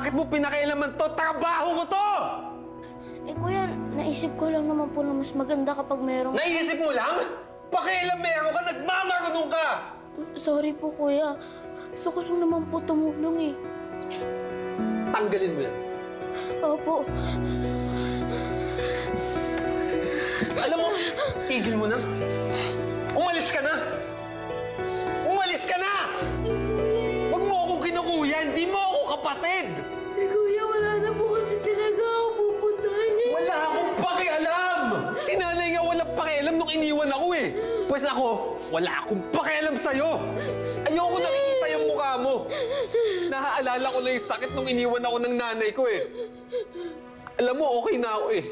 Bakit mo pinakailaman to? Trabaho ko to! Eh kuya, naisip ko lang naman po na mas maganda kapag merong... Naisip mo lang? Pakialam meron ka, nagmamarunong ka! Sorry po kuya. Gusto ko lang naman po tumulong eh. Tanggalin mo yan. Opo. Alam mo, tigil mo na. Umalis ka na! Umalis ka na! Huwag mo akong kinukuya, hindi mo ako kapatid! Eh kuya, wala na po kasi talaga ako pupuntahan eh. Wala akong pakialam! Si nanay nga walang pakialam nung iniwan ako eh. Pues ako, wala akong pakialam sa'yo. Ayoko nakikita yung mukha mo. Naaalala ko na yung sakit nung iniwan ako ng nanay ko eh. Alam mo, okay na ako eh.